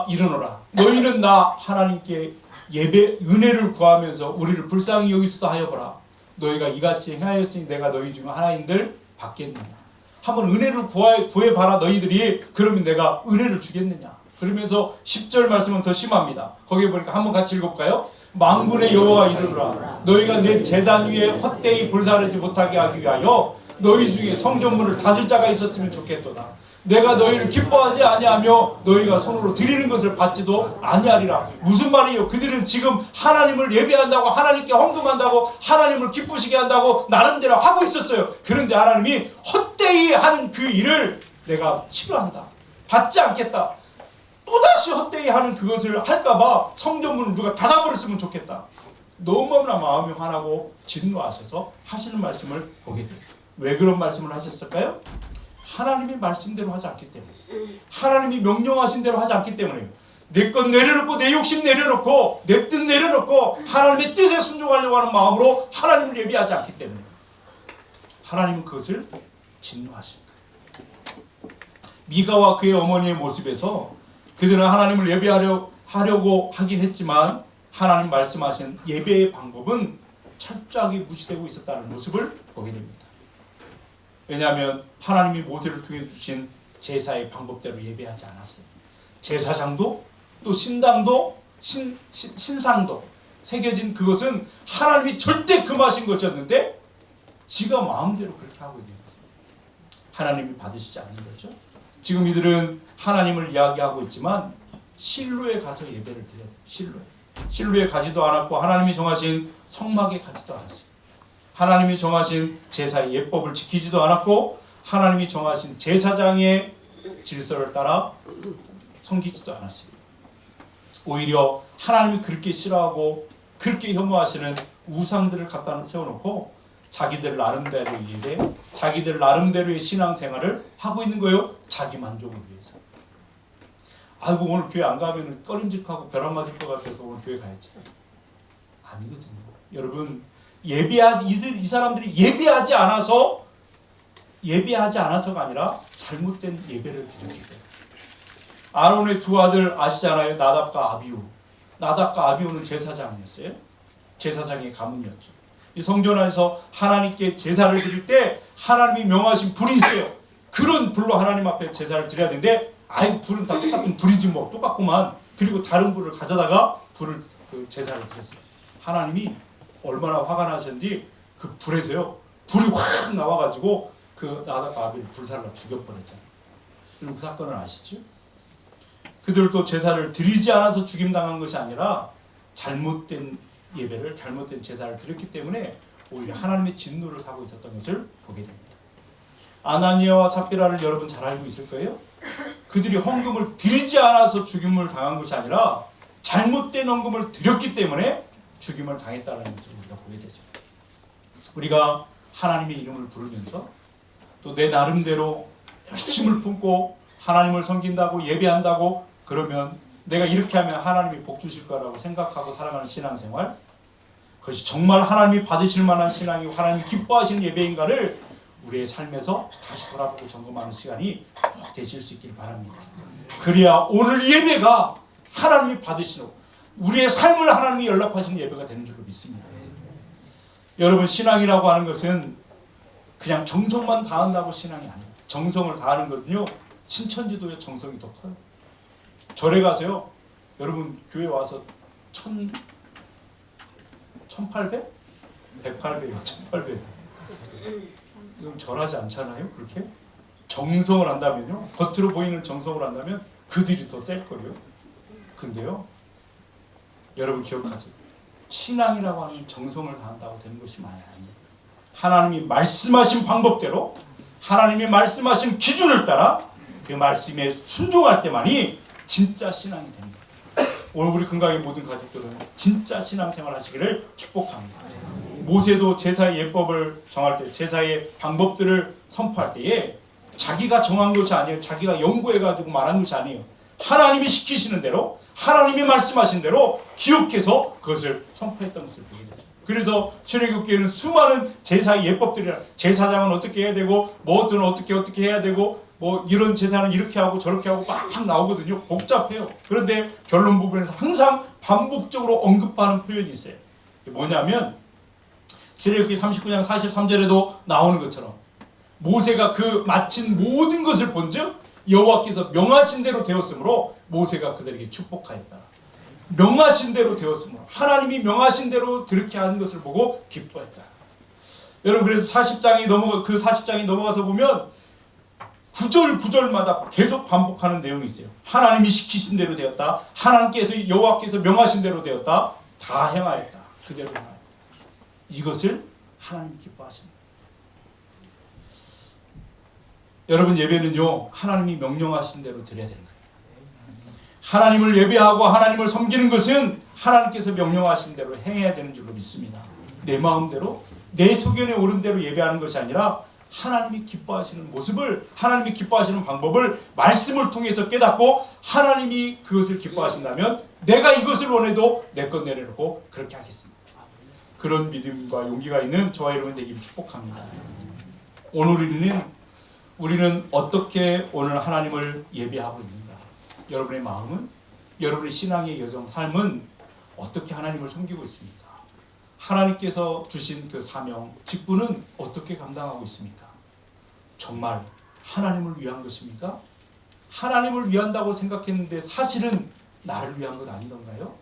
이르노라. 너희는 나 하나님께 은혜를 구하면서 우리를 불쌍히 여기소서 하여보라. 너희가 이같이 행하였으니 내가 너희 중 하나인들 받겠느냐. 한번 은혜를 구해봐라 너희들이. 그러면 내가 은혜를 주겠느냐. 그러면서 10절 말씀은 더 심합니다. 거기에 보니까 한번 같이 읽어볼까요? 만군의 여호와가 이르노라. 너희가 내 제단 위에 헛되이 불사르지 못하게 하기 위하여 너희 중에 성전문을 다슬 자가 있었으면 좋겠도다. 내가 너희를 기뻐하지 아니하며 너희가 손으로 드리는 것을 받지도 아니하리라. 무슨 말이에요? 그들은 지금 하나님을 예배한다고, 하나님께 헌금한다고, 하나님을 기쁘시게 한다고 나름대로 하고 있었어요. 그런데 하나님이 헛되이 하는 그 일을 내가 싫어한다, 받지 않겠다, 또다시 헛되이 하는 그것을 할까봐 성전문을 누가 닫아버렸으면 좋겠다. 너무나 마음이 화나고 진노하셔서 하시는 말씀을 보게 돼요. 왜 그런 말씀을 하셨을까요? 하나님이 말씀대로 하지 않기 때문에, 하나님이 명령하신 대로 하지 않기 때문에요. 내 것 내려놓고 내 욕심 내려놓고 내 뜻 내려놓고 하나님의 뜻에 순종하려고 하는 마음으로 하나님을 예비하지 않기 때문에 하나님은 그것을 진노하십니다. 미가와 그의 어머니의 모습에서 그들은 하나님을 예배하려고 하긴 했지만 하나님 말씀하신 예배의 방법은 철저하게 무시되고 있었다는 모습을 보게 됩니다. 왜냐하면 하나님이 모세를 통해 주신 제사의 방법대로 예배하지 않았어요. 제사장도 또 신당도 신상도 새겨진 그것은 하나님이 절대 금하신 것이었는데 지가 마음대로 그렇게 하고 있는 거예요. 하나님이 받으시지 않는 거죠. 지금 이들은 하나님을 이야기하고 있지만 실로에 가서 예배를 드려야 돼요. 실로에 가지도 않았고 하나님이 정하신 성막에 가지도 않았어요. 하나님이 정하신 제사의 예법을 지키지도 않았고 하나님이 정하신 제사장의 질서를 따라 섬기지도 않았어요. 오히려 하나님이 그렇게 싫어하고 그렇게 혐오하시는 우상들을 갖다 세워놓고 자기들 나름대로의 예배, 자기들 나름대로의 신앙생활을 하고 있는 거예요. 자기 만족을 위해서. 아이고 오늘 교회 안 가면 꺼림직하고 벼락 맞을 것 같아서 오늘 교회 가야지. 아니거든요. 여러분 이 사람들이 예배하지 않아서가 아니라 잘못된 예배를 드렸기 때문에. 아론의 두 아들 아시잖아요. 나답과 아비후. 나답과 아비후는 제사장이었어요. 제사장의 가문이었죠. 이 성전 안에서 하나님께 제사를 드릴 때 하나님이 명하신 불이 있어요. 그런 불로 하나님 앞에 제사를 드려야 되는데 아이 불은 다 똑같은 불이지 뭐 똑같구만. 그리고 다른 불을 가져다가 제사를 드렸어요. 하나님이 얼마나 화가 나셨는지 그 불에서요 불이 확 나와가지고 그 나답과 아비를 불살라 죽여버렸잖아요. 그 사건을 아시죠? 그들도 제사를 드리지 않아서 죽임당한 것이 아니라 잘못된 예배를, 잘못된 제사를 드렸기 때문에 오히려 하나님의 진노를 사고 있었던 것을 보게 됩니다. 아나니아와 삽비라를 여러분 잘 알고 있을 거예요. 그들이 헌금을 드리지 않아서 죽임을 당한 것이 아니라 잘못된 헌금을 드렸기 때문에 죽임을 당했다는 것을 우리가 보게 되죠. 우리가 하나님의 이름을 부르면서 또 내 나름대로 열심을 품고 하나님을 섬긴다고 예배한다고 그러면 내가 이렇게 하면 하나님이 복 주실 거라고 생각하고 살아가는 신앙생활, 그것이 정말 하나님이 받으실 만한 신앙이고 하나님이 기뻐하시는 예배인가를 우리의 삶에서 다시 돌아보고 점검하는 시간이 꼭 되실 수 있기를 바랍니다. 그래야 오늘 예배가 하나님이 받으시는 우리의 삶을 하나님이 연락하시는 예배가 되는 줄로 믿습니다. 여러분 신앙이라고 하는 것은 그냥 정성만 다한다고 신앙이 아니에요. 정성을 다하는 거는요 신천지도의 정성이 더 커요. 절에 가세요. 여러분 교회 와서 1800? 108배요. 1800. 이건 절하지 않잖아요. 그렇게 정성을 한다면요. 겉으로 보이는 정성을 한다면 그들이 더 셀 거예요. 근데요. 여러분 기억하세요. 신앙이라고 하는 정성을 다한다고 되는 것이 아니에요. 하나님이 말씀하신 방법대로 하나님이 말씀하신 기준을 따라 그 말씀에 순종할 때만이 진짜 신앙이 됩니다. 오늘 우리 금강의 모든 가족들은 진짜 신앙생활 하시기를 축복합니다. 모세도 제사의 예법을 정할 때 제사의 방법들을 선포할 때에 자기가 정한 것이 아니에요. 자기가 연구해가지고 말한 것이 아니에요. 하나님이 시키시는 대로 하나님이 말씀하신 대로 기억해서 그것을 선포했던 것을 보게 되죠. 그래서 출애굽기에는 수많은 제사의 예법들이라 제사장은 어떻게 해야 되고 뭐든 어떻게 해야 되고 뭐 이런 제사는 이렇게 하고 저렇게 하고 막 나오거든요. 복잡해요. 그런데 결론 부분에서 항상 반복적으로 언급하는 표현이 있어요. 뭐냐면 출애굽기 39장 43절에도 나오는 것처럼 모세가 그 마친 모든 것을 본즉 여호와께서 명하신 대로 되었으므로 모세가 그들에게 축복하였다. 명하신 대로 되었으므로 하나님이 명하신 대로 그렇게 하는 것을 보고 기뻐했다. 여러분 그래서 40장이 넘어가서 보면 구절마다 계속 반복하는 내용이 있어요. 하나님이 시키신 대로 되었다. 하나님께서 여호와께서 명하신 대로 되었다. 다 행하였다. 그대로 행하였다. 이것을 하나님이 기뻐하십니다. 여러분, 예배는요 하나님이 명령하신 대로 드려야 되는 거예요. 하나님을 예배하고 하나님을 섬기는 것은 하나님께서 명령하신 대로 행해야 되는 줄로 믿습니다. 내 마음대로 내 소견에 오른 대로 예배하는 것이 아니라 하나님이 기뻐하시는 모습을, 하나님이 기뻐하시는 방법을 말씀을 통해서 깨닫고 하나님이 그것을 기뻐하신다면 내가 이것을 원해도 내 것 내려놓고 그렇게 하겠습니다. 그런 믿음과 용기가 있는 저와 여러분 되기를 축복합니다. 오늘 우리는 어떻게 오늘 하나님을 예배하고 있는가? 여러분의 마음은, 여러분의 신앙의 여정, 삶은 어떻게 하나님을 섬기고 있습니까? 하나님께서 주신 그 사명, 직분은 어떻게 감당하고 있습니까? 정말 하나님을 위한 것입니까? 하나님을 위한다고 생각했는데 사실은 나를 위한 것 아니던가요?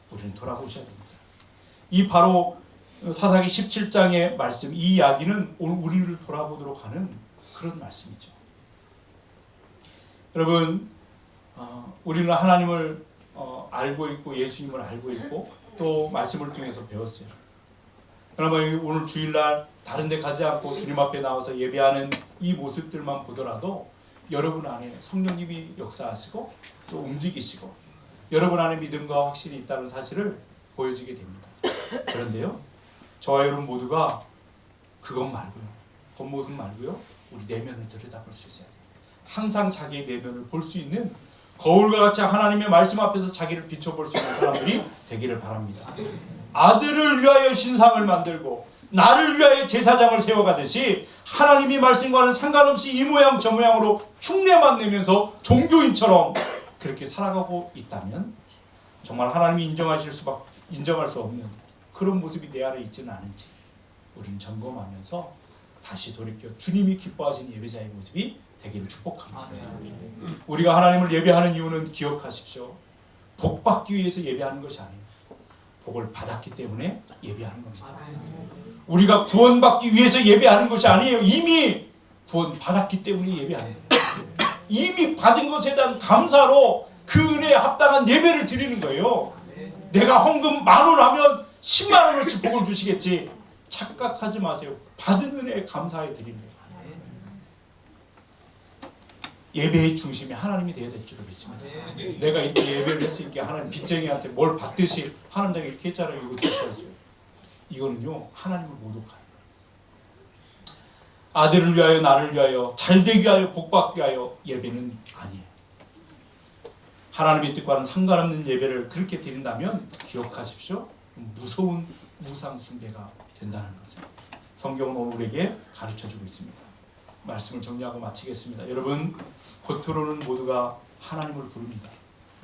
우리는 돌아보셔야 됩니다. 이 바로 사사기 17장의 말씀, 이 이야기는 오늘 우리를 돌아보도록 하는 그런 말씀이죠. 여러분, 우리는 하나님을 알고 있고 예수님을 알고 있고 또 말씀을 통해서 배웠어요. 그러나 오늘 주일날 다른 데 가지 않고 주님 앞에 나와서 예배하는 이 모습들만 보더라도 여러분 안에 성령님이 역사하시고 또 움직이시고 여러분 안에 믿음과 확신이 있다는 사실을 보여지게 됩니다. 그런데요, 저와 여러분 모두가 그것 말고요, 겉모습 말고요, 우리 내면을 들여다볼 수 있어야 돼요. 항상 자기의 내면을 볼 수 있는, 거울과 같이 하나님의 말씀 앞에서 자기를 비춰볼 수 있는 사람들이 되기를 바랍니다. 아들을 위하여 신상을 만들고 나를 위하여 제사장을 세워가듯이 하나님이 말씀과는 상관없이 이 모양 저 모양으로 흉내만 내면서 종교인처럼 그렇게 살아가고 있다면 정말 하나님이 인정할 수 없는 그런 모습이 내 안에 있지는 않은지 우리는 점검하면서 다시 돌이켜 주님이 기뻐하시는 예배자의 모습이 되기를 축복합니다. 우리가 하나님을 예배하는 이유는 기억하십시오. 복 받기 위해서 예배하는 것이 아니에요. 복을 받았기 때문에 예배하는 겁니다. 우리가 구원받기 위해서 예배하는 것이 아니에요. 이미 구원받았기 때문에 예배하는 거예요. 이미 받은 것에 대한 감사로 그 은혜에 합당한 예배를 드리는 거예요. 내가 헌금 10,000원 하면 100,000원어치 복을 주시겠지. 착각하지 마세요. 받은 은혜에 감사해 드리는 거예요. 예배의 중심이 하나님이 되어야 될 줄로 믿습니다. 내가 이렇게 예배를 했으니까 하나님 빚쟁이한테 뭘 받듯이 하나님 내가 이렇게 했잖아요. 이거 드셔야죠. 이거는요 하나님을 모독하는 거예요. 아들을 위하여 나를 위하여 잘되기 위하여 복받기 위하여 예배는 아니에요. 하나님의 뜻과는 상관없는 예배를 그렇게 드린다면 기억하십시오. 무서운 우상 숭배가 된다는 것을 성경은 오늘 우리에게 가르쳐주고 있습니다. 말씀을 정리하고 마치겠습니다. 여러분, 겉으로는 모두가 하나님을 부릅니다.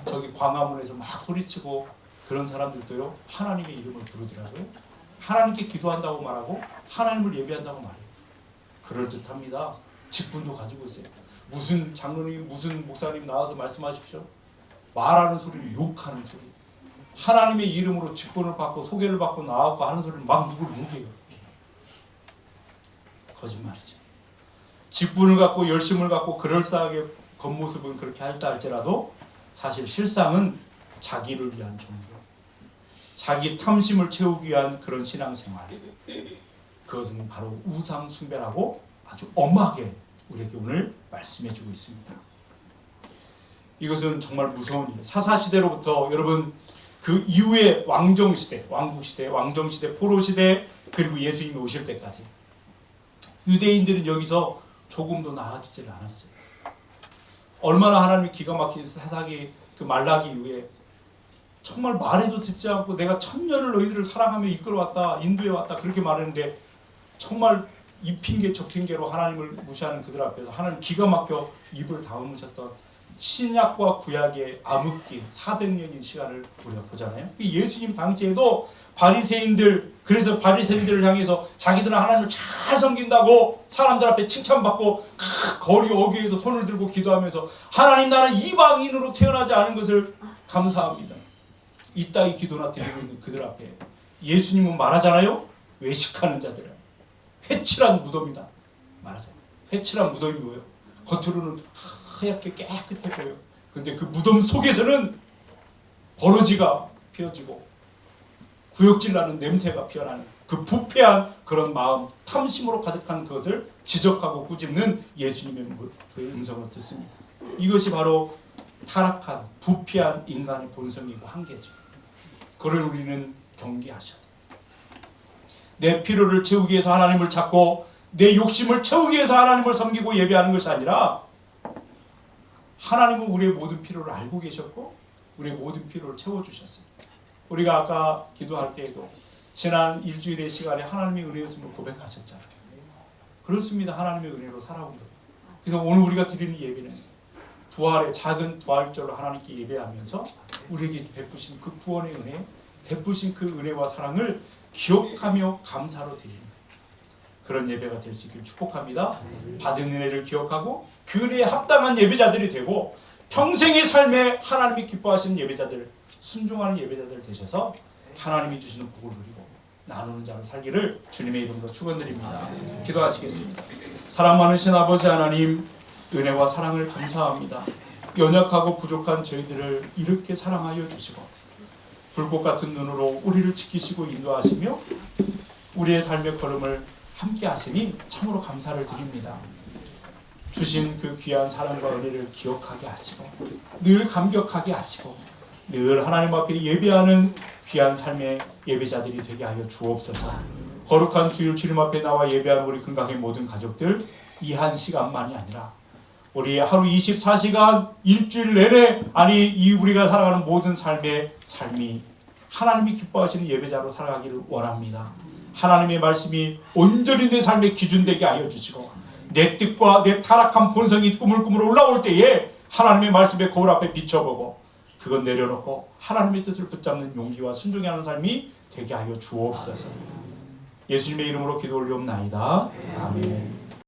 저기 광화문에서 막 소리치고 그런 사람들도요 하나님의 이름을 부르더라고요. 하나님께 기도한다고 말하고 하나님을 예배한다고 말해요. 그럴듯합니다. 직분도 가지고 있어요. 무슨 장로님, 무슨 목사님 나와서 말씀하십시오. 말하는 소리를 욕하는 소리, 하나님의 이름으로 직분을 받고 소개를 받고 나와서 하는 소리를 막 누구를 욕해요. 거짓말이죠. 직분을 갖고 열심을 갖고 그럴싸하게 겉모습은 그렇게 할지라도 사실 실상은 자기를 위한 종교, 자기 탐심을 채우기 위한 그런 신앙생활, 그것은 바로 우상 숭배라고 아주 엄하게 우리에게 오늘 말씀해주고 있습니다. 이것은 정말 무서운 일이에요. 사사시대로부터 여러분 그 이후에 왕정시대, 왕국시대, 왕정시대, 포로시대, 그리고 예수님이 오실 때까지 유대인들은 여기서 조금도 나아지질 않았어요. 얼마나 하나님이 기가 막힌 사사기 그 말라기 이후에 정말 말해도 듣지 않고 내가 1000년을 너희들을 사랑하며 이끌어왔다, 인도해왔다 그렇게 말했는데 정말 이 핑계 저 핑계로 하나님을 무시하는 그들 앞에서 하나님 기가 막혀 입을 다무셨던 신약과 구약의 암흑기 400년인 시간을 우리가 보잖아요. 예수님 당시에도 바리새인들, 그래서 바리새인들을 향해서 자기들은 하나님을 잘 섬긴다고 사람들 앞에 칭찬받고 거리 어귀에서 손을 들고 기도하면서 하나님 나는 이방인으로 태어나지 않은 것을 감사합니다. 이따위 기도나 드리고 있는 그들 앞에 예수님은 말하잖아요. 외식하는 자들은 회칠한 무덤이다 말하잖아요. 회칠한 무덤이 뭐예요? 겉으로는 하얗게 깨끗해 보여. 근데 그 무덤 속에서는 버러지가 피어지고 구역질 나는 냄새가 피어나는 그 부패한 그런 마음, 탐심으로 가득한 그것을 지적하고 꾸짖는 예수님의 그 음성을 듣습니다. 이것이 바로 타락한 부패한 인간의 본성이고 한계죠. 그걸 우리는 경계하셔야 돼요. 내 필요를 채우기 위해서 하나님을 찾고 내 욕심을 채우기 위해서 하나님을 섬기고 예배하는 것이 아니라 하나님은 우리의 모든 필요를 알고 계셨고 우리의 모든 필요를 채워주셨습니다. 우리가 아까 기도할 때에도 지난 일주일의 시간에 하나님의 은혜였음을 고백하셨잖아요. 그렇습니다. 하나님의 은혜로 살아온 거예요. 그래서 오늘 우리가 드리는 예배는 부활의 작은 부활절로 하나님께 예배하면서 우리에게 베푸신 그 구원의 은혜, 베푸신 그 은혜와 사랑을 기억하며 감사로 드립니다. 그런 예배가 될 수 있기를 축복합니다. 받은 은혜를 기억하고 그 은혜에 합당한 예배자들이 되고 평생의 삶에 하나님이 기뻐하시는 예배자들, 순종하는 예배자들 되셔서 하나님이 주시는 복을 누리고 나누는 자로 살기를 주님의 이름으로 축원드립니다. 기도하시겠습니다. 사랑 많으신 아버지 하나님, 은혜와 사랑을 감사합니다. 연약하고 부족한 저희들을 이렇게 사랑하여 주시고 불꽃 같은 눈으로 우리를 지키시고 인도하시며 우리의 삶의 걸음을 함께 하시니 참으로 감사를 드립니다. 주신 그 귀한 사랑과 은혜를 기억하게 하시고 늘 감격하게 하시고 늘 하나님 앞에 예배하는 귀한 삶의 예배자들이 되게 하여 주옵소서. 거룩한 주일 주님 앞에 나와 예배하는 우리 금강의 모든 가족들, 이 한 시간만이 아니라 우리 하루 24시간 일주일 내내 이 우리가 살아가는 모든 삶의 삶이 하나님이 기뻐하시는 예배자로 살아가기를 원합니다. 하나님의 말씀이 온전히 내 삶의 기준 되게 하여 주시고 내 뜻과 내 타락한 본성이 꾸물꾸물 올라올 때에 하나님의 말씀에 거울 앞에 비춰보고 그건 내려놓고 하나님의 뜻을 붙잡는 용기와 순종히 하는 삶이 되게 하여 주옵소서. 예수님의 이름으로 기도 올리옵나이다. 아멘.